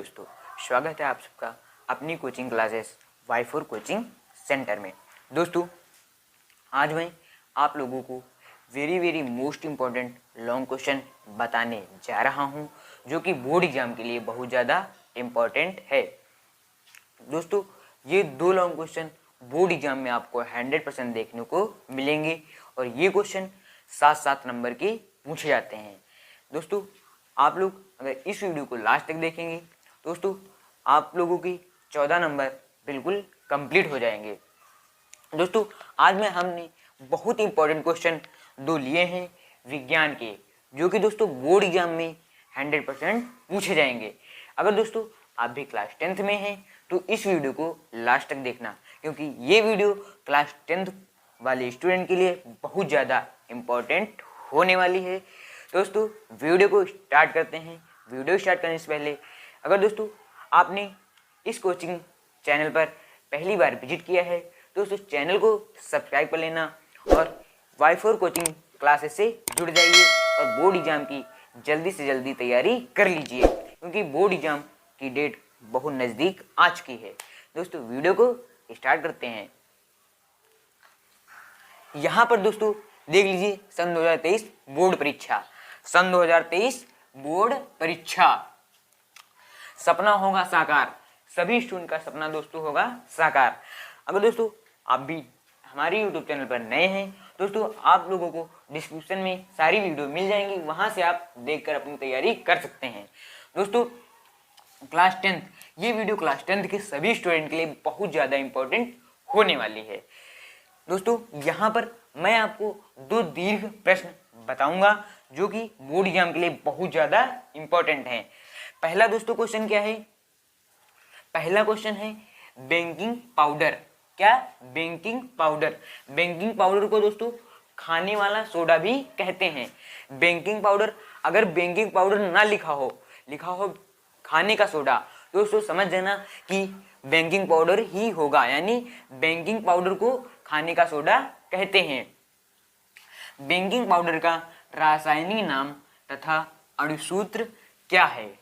दोस्तों, स्वागत है आप सबका अपनी coaching classes Y4 coaching centre में। दोस्तों, आज मैं आप लोगों को very most important long question बताने जा रहा हूं, जो कि बोर्ड एग्जाम के लिए बहुत ज़्यादा इम्पॉर्टेंट है। दोस्तों, ये दो लॉन्ग क्वेश्चन बोर्ड एग्जाम में आपको 100% देखने को मिलेंगे और ये क्वेश्चन 7-7 नंबर के पूछे जाते हैं। दोस्तों, आप लोग अगर इस वीडियो को लास्ट तक देखेंगे दोस्तों, आप लोगों की 14 नंबर बिल्कुल कंप्लीट हो जाएंगे। दोस्तों, आज में हमने बहुत इंपॉर्टेंट क्वेश्चन दो लिए हैं विज्ञान के, जो कि दोस्तों बोर्ड एग्जाम में 100% पूछे जाएंगे। अगर दोस्तों आप भी क्लास 10th में हैं तो इस वीडियो को लास्ट तक देखना, क्योंकि ये वीडियो क्लास 10th वाले स्टूडेंट के लिए बहुत ज़्यादा इम्पॉर्टेंट होने वाली है। दोस्तों, वीडियो को स्टार्ट करते हैं। वीडियो स्टार्ट करने से पहले अगर दोस्तों आपने इस कोचिंग चैनल पर पहली बार विजिट किया है तो दोस्तों चैनल को सब्सक्राइब कर लेना और Y4 कोचिंग क्लासेस से जुड़ जाइए और बोर्ड एग्जाम की जल्दी से जल्दी तैयारी कर लीजिए, क्योंकि बोर्ड एग्जाम की डेट बहुत नज़दीक आ चुकी है। दोस्तों, वीडियो को स्टार्ट करते हैं। यहाँ पर दोस्तों देख लीजिए, सन 2023 बोर्ड परीक्षा, सन 2023 बोर्ड परीक्षा, सपना होगा साकार। सभी स्टूडेंट का सपना दोस्तों होगा साकार। अगर दोस्तों आप भी हमारे YouTube चैनल पर नए हैं दोस्तों, आप लोगों को डिस्क्रिप्शन में सारी वीडियो मिल जाएंगी, वहां से आप देखकर अपनी तैयारी कर सकते हैं। दोस्तों, क्लास 10th, ये वीडियो क्लास 10th के सभी स्टूडेंट के लिए बहुत ज़्यादा इंपॉर्टेंट होने वाली है। दोस्तों, यहाँ पर मैं आपको दो दीर्घ प्रश्न बताऊंगा जो कि बोर्ड एग्जाम के लिए बहुत ज़्यादा इंपॉर्टेंट हैं। पहला दोस्तों क्वेश्चन क्या है? पहला क्वेश्चन है बेकिंग पाउडर। क्या? Baking powder. बेकिंग पाउडर को दोस्तों खाने वाला सोडा भी कहते हैं। बेकिंग पाउडर, अगर बेकिंग पाउडर ना लिखा हो खाने का सोडा, दोस्तों समझ जाना कि बेकिंग पाउडर ही होगा, यानी बेकिंग पाउडर को खाने का सोडा कहते हैं। बेकिंग पाउडर का रासायनिक नाम तथा अणुसूत्र क्या है?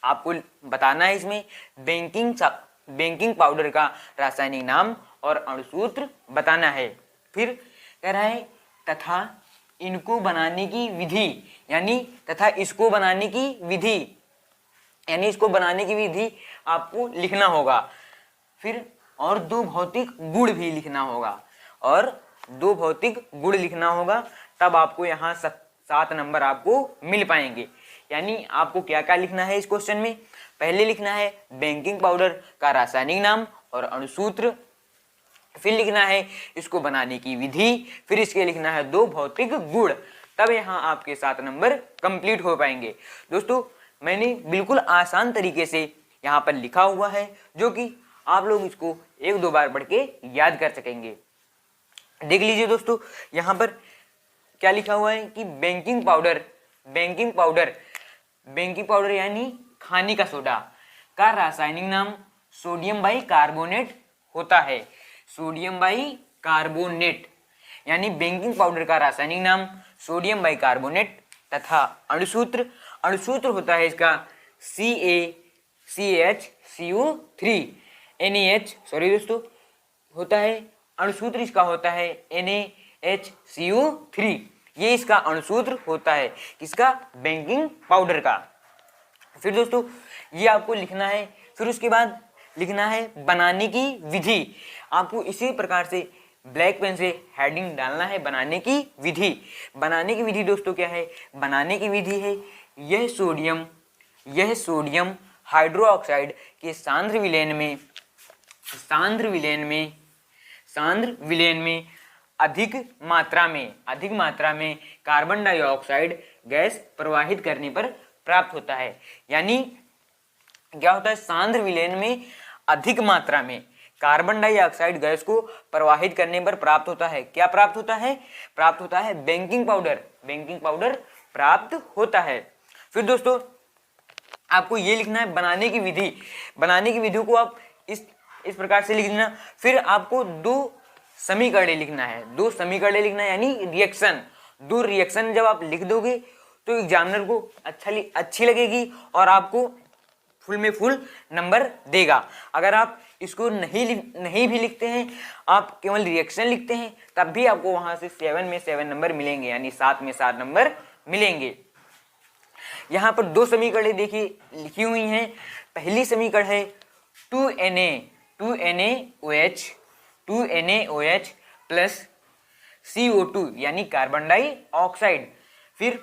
आपको बताना है इसमें बेकिंग पाउडर का रासायनिक नाम और अणुसूत्र बताना है। फिर कह रहा है तथा इनको बनाने की विधि, यानी तथा इसको बनाने की विधि, यानी इसको बनाने की विधि आपको लिखना होगा। फिर और दो भौतिक गुण भी लिखना होगा, और दो भौतिक गुण लिखना होगा, तब आपको यहाँ 7 नंबर आपको मिल पाएंगे। यानी आपको क्या क्या लिखना है इस क्वेश्चन में? पहले लिखना है बेकिंग पाउडर का रासायनिक नाम और अणुसूत्र, फिर लिखना है इसको बनाने की विधि, फिर इसके लिखना है दो भौतिक गुण, तब यहाँ आपके 7 नंबर कंप्लीट हो पाएंगे। दोस्तों, मैंने बिल्कुल आसान तरीके से यहाँ पर लिखा हुआ है, जो कि आप लोग इसको 1-2 बार पढ़ के याद कर सकेंगे। देख लीजिए दोस्तों, यहाँ पर क्या लिखा हुआ है कि बेकिंग पाउडर यानी खाने का सोडा का रासायनिक नाम सोडियम बाइकार्बोनेट होता है। सोडियम बाइकार्बोनेट, यानी बेकिंग पाउडर का रासायनिक नाम सोडियम बाइकार्बोनेट तथा अणुसूत्र होता है इसका CaCH NaH, सॉरी दोस्तों, होता है अणुसूत्र इसका होता है NaHCO3। ये इसका अणुसूत्र होता है किसका? बेकिंग पाउडर का। फिर दोस्तों ये आपको लिखना है। फिर उसके बाद लिखना है बनाने की विधि। आपको इसी प्रकार से ब्लैक पेन से हेडिंग डालना है, बनाने की विधि। बनाने की विधि दोस्तों क्या है? बनाने की विधि है यह सोडियम हाइड्रोक्साइड के सांद्र विलयन में अधिक मात्रा में कार्बन डाइऑक्साइड गैस प्रवाहित करने पर प्राप्त होता है। यानी क्या होता है? सांद्र विलयन में अधिक मात्रा में कार्बन डाइऑक्साइड गैस को प्रवाहित करने पर प्राप्त होता है। क्या प्राप्त होता है? प्राप्त होता है बेकिंग पाउडर प्राप्त होता है। फिर दोस्तों आपको ये लिखना है बनाने की विधि। बनाने की विधि को आप इस प्रकार से लिख देना। फिर आपको दो समीकरण लिखना है, यानी रिएक्शन। दो रिएक्शन जब आप लिख दोगे तो एग्जामिनर को अच्छी लगेगी और आपको फुल में फुल नंबर देगा। अगर आप इसको नहीं भी लिखते हैं, आप केवल रिएक्शन लिखते हैं, तब भी आपको वहां से 7 में 7 नंबर मिलेंगे, यानी 7 में 7 नंबर मिलेंगे। यहाँ पर दो समीकरणें देखिए लिखी हुई हैं। पहली समीकरण है 2NaOH प्लस CO2 यानी कार्बन डाइऑक्साइड। फिर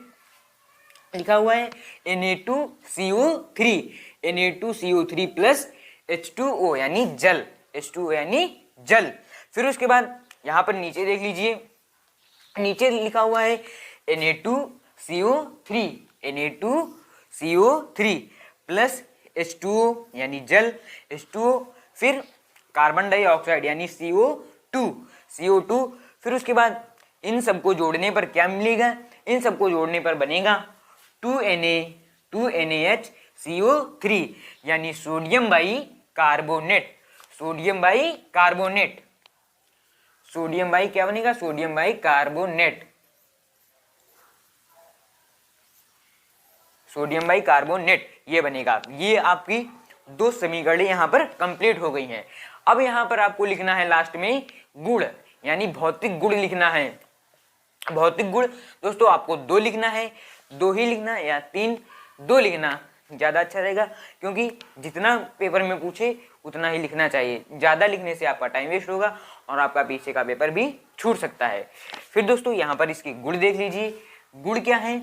लिखा हुआ है Na2CO3 प्लस H2O यानी जल, H2O यानी जल। फिर उसके बाद यहाँ पर नीचे देख लीजिए, नीचे लिखा हुआ है Na2CO3 प्लस H2O यानी जल, H2O, फिर कार्बन डाइऑक्साइड यानी CO2। फिर उसके बाद इन सबको जोड़ने पर क्या मिलेगा? इन सबको जोड़ने पर बनेगा 2NaHCO3 यानी sodium by carbonate. Sodium by क्या बनेगा? सोडियम बाई कार्बोनेट ये बनेगा। ये आपकी दो समीकरण यहाँ पर कंप्लीट हो गई हैं। अब यहाँ पर आपको लिखना है लास्ट में गुण, यानी भौतिक गुण लिखना है। भौतिक गुण दोस्तों आपको 2 लिखना है, 2 ही लिखना या 3, 2 लिखना ज़्यादा अच्छा रहेगा, क्योंकि जितना पेपर में पूछे उतना ही लिखना चाहिए। ज़्यादा लिखने से आपका टाइम वेस्ट होगा और आपका पीछे का पेपर भी छूट सकता है। फिर दोस्तों यहाँ पर इसके गुण देख लीजिए। गुण क्या है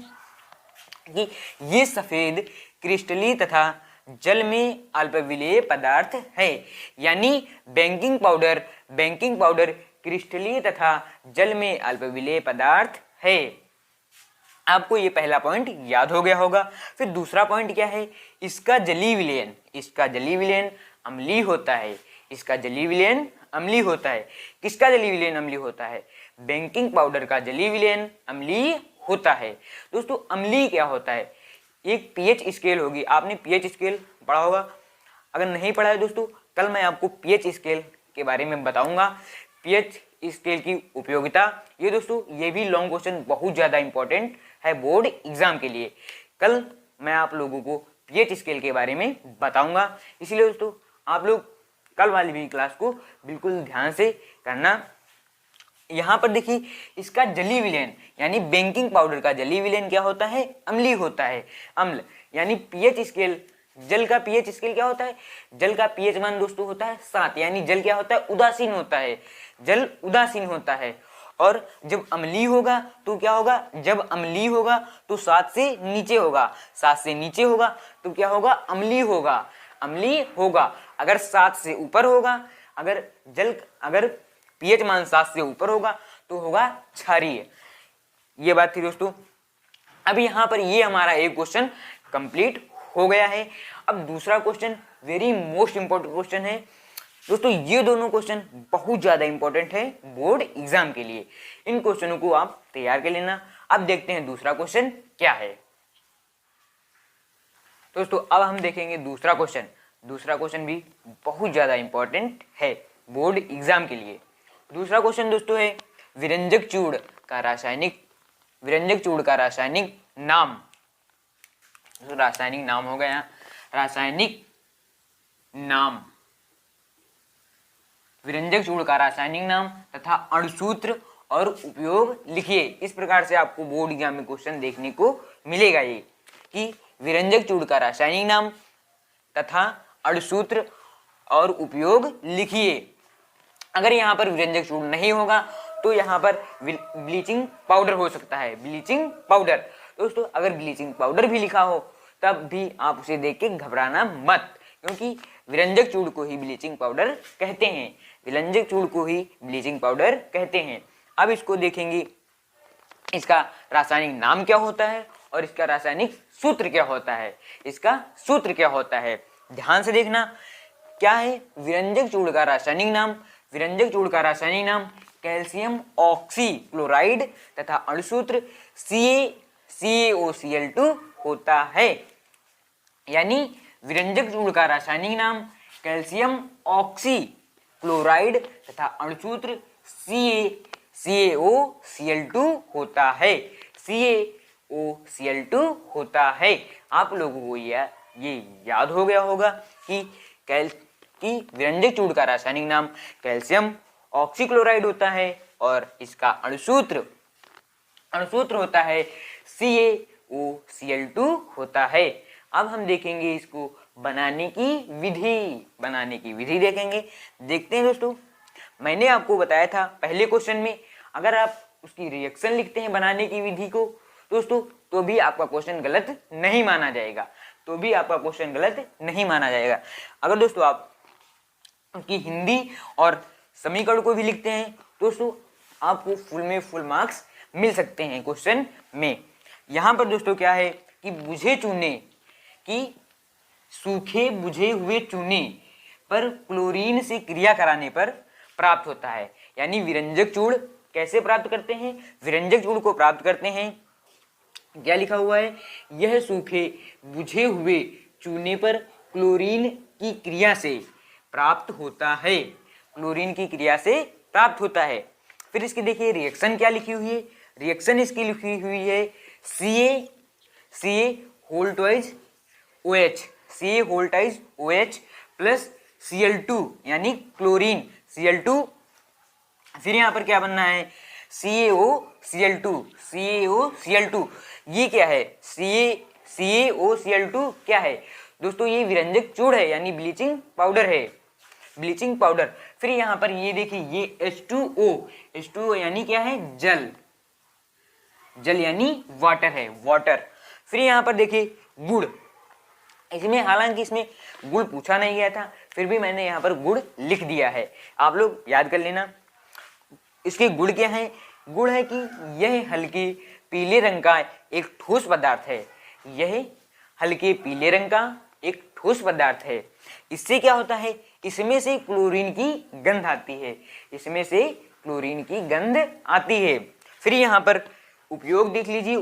कि ये सफ़ेद क्रिस्टली तथा जल में अल्पविलेय पदार्थ है, यानी बेकिंग पाउडर क्रिस्टली तथा जल में अल्पविलेय पदार्थ है। आपको ये पहला पॉइंट याद हो गया होगा। फिर दूसरा पॉइंट क्या है? इसका जलीय विलयन अम्लीय होता है। किसका जलीय विलयन अम्लीय होता है? बेकिंग पाउडर का जलीय विलयन अम्लीय होता है। दोस्तों अम्लीय क्या होता है? एक पीएच स्केल होगी, आपने पीएच स्केल पढ़ा होगा। अगर नहीं पढ़ा है दोस्तों, कल मैं आपको पीएच स्केल के बारे में बताऊंगा, पीएच स्केल की उपयोगिता। ये दोस्तों ये भी लॉन्ग क्वेश्चन बहुत ज़्यादा इंपॉर्टेंट है बोर्ड एग्जाम के लिए। कल मैं आप लोगों को पीएच स्केल के बारे में बताऊंगा, इसलिए दोस्तों आप लोग कल वाली भी क्लास को बिल्कुल ध्यान से करना। यहाँ पर देखिए इसका जलीय विलयन यानी बेकिंग पाउडर का जलीय विलयन क्या होता है? अम्लीय होता है। अम्ल यानी पीएच स्केल, जल का पीएच स्केल क्या होता है? जल का पीएच मान दोस्तों होता है 7, यानी जल क्या होता है? उदासीन होता है। जल उदासीन होता है। और जब अम्लीय होगा तो क्या होगा? जब अम्लीय होगा तो 7 से नीचे होगा, 7 से नीचे होगा तो क्या होगा? अम्लीय होगा। अगर 7 से ऊपर होगा, अगर पीएच मान 7 से ऊपर होगा तो होगा क्षारीय। ये बात थी दोस्तों। अब यहाँ पर ये हमारा एक क्वेश्चन कंप्लीट हो गया है। अब दूसरा question very most important question है दोस्तों। ये दोनों क्वेश्चन बहुत ज्यादा इंपॉर्टेंट है बोर्ड एग्जाम के लिए। इन क्वेश्चनों को आप तैयार कर लेना। अब देखते हैं दूसरा क्वेश्चन क्या है। दोस्तों अब हम देखेंगे दूसरा क्वेश्चन। दूसरा क्वेश्चन भी बहुत ज्यादा इंपॉर्टेंट है बोर्ड एग्जाम के लिए। दूसरा क्वेश्चन दोस्तों है विरंजक चूड़ का रासायनिक नाम। रासायनिक नाम हो गया, रासायनिक नाम, विरंजक चूड़ का रासायनिक नाम तथा अणुसूत्र और उपयोग लिखिए। इस प्रकार से आपको बोर्ड एग्जाम में क्वेश्चन देखने को मिलेगा ये कि विरंजक चूड़ का रासायनिक नाम तथा अणुसूत्र और उपयोग लिखिए। अगर यहाँ पर विरंजक चूड़ नहीं होगा तो यहाँ पर ब्लीचिंग पाउडर हो सकता है, ब्लीचिंग पाउडर। दोस्तों अगर ब्लीचिंग पाउडर भी लिखा हो तब भी आप उसे देख के घबराना मत, क्योंकि विरंजक चूड़ को ही ब्लीचिंग पाउडर कहते हैं। विरंजक चूड़ को ही ब्लीचिंग पाउडर कहते हैं। अब इसको देखेंगे, इसका रासायनिक नाम क्या होता है और इसका रासायनिक सूत्र क्या होता है। इसका सूत्र क्या होता है ध्यान से देखना। क्या है विरंजक चूड़ का रासायनिक नाम? विरंजक चूड़ का रासायनिक नाम कैल्शियम ऑक्सी क्लोराइड तथा अणुसूत्र CaCaOCl2 होता है। यानी विरंजक चूड़ का रासायनिक नाम कैल्शियम ऑक्सी क्लोराइड तथा अणुसूत्र CaCaOCl2 होता है। CaOCl2 होता है। आप लोगों को यह ये याद हो गया होगा कि विरंजक चूड़ का रासायनिक नाम कैल्शियम ऑक्सीक्लोराइड होता है और इसका अणुसूत्र होता है CaOCl2 होता है। अब हम देखेंगे इसको बनाने की विधि देखेंगे। देखते हैं दोस्तों, मैंने आपको बताया था पहले क्वेश्चन में, अगर आप उसकी रिएक्शन लिखते हैं बनाने की विधि को दोस्तों, तो भी आपका क्वेश्चन गलत नहीं माना जाएगा, अगर दोस्तों आप उनकी हिंदी और समीकरण को भी लिखते हैं दोस्तों, आपको फुल मार्क्स मिल सकते हैं क्वेश्चन में। यहाँ पर दोस्तों क्या है कि सूखे बुझे हुए चूने पर क्लोरीन से क्रिया कराने पर प्राप्त होता है। यानी विरंजक चूड़ कैसे प्राप्त करते हैं? विरंजक चूड़ को प्राप्त करते हैं, क्या लिखा हुआ है, यह सूखे बुझे हुए चूने पर क्लोरीन की क्रिया से प्राप्त होता है, फिर इसकी देखिए रिएक्शन क्या लिखी हुई है, रिएक्शन इसकी लिखी हुई है Ca whole twice OH plus Cl2 यानी क्लोरीन Cl2, फिर यहाँ पर क्या बनना है CaOCl2। ये क्या है CaOCl2 क्या है दोस्तों? ये विरंजक चूड़ है यानी ब्लीचिंग पाउडर। फिर यहाँ पर ये देखिए ये H2O यानी क्या है? जल यानी वाटर। फिर यहाँ पर देखिए गुड़, इसमें हालांकि इसमें गुड़ पूछा नहीं गया था, फिर भी मैंने यहाँ पर गुड़ लिख दिया है, आप लोग याद कर लेना। इसके गुड़ क्या है? गुड़ है कि यह हल्के पीले रंग का एक ठोस पदार्थ है, इससे क्या होता है? इसमें से क्लोरीन की गंध आती है। फिर यहाँ पर उपयोग देख लीजिए,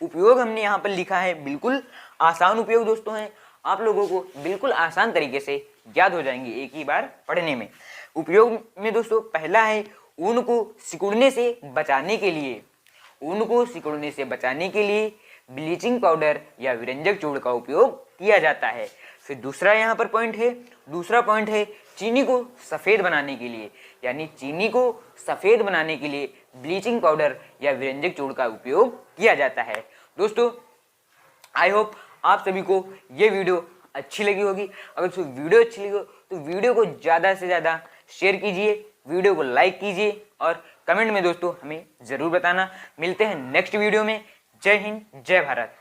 उपयोग हमने यहाँ पर लिखा है, बिल्कुल आसान उपयोग दोस्तों है, आप लोगों को बिल्कुल आसान तरीके से याद हो जाएंगे एक ही बार पढ़ने में। उपयोग में दोस्तों पहला है ऊन को सिकुड़ने से बचाने के लिए ब्लीचिंग पाउडर या विरंजक चूड़ का उपयोग किया जाता है। फिर दूसरा यहाँ पर पॉइंट है चीनी को सफ़ेद बनाने के लिए ब्लीचिंग पाउडर या विरंजक चूड़ का उपयोग किया जाता है। दोस्तों आई होप आप सभी को ये वीडियो अच्छी लगी होगी। अगर वीडियो अच्छी लगी हो तो वीडियो को ज़्यादा से ज़्यादा शेयर कीजिए, वीडियो को लाइक कीजिए और कमेंट में दोस्तों हमें ज़रूर बताना। मिलते हैं नेक्स्ट वीडियो में। जय हिंद, जय भारत।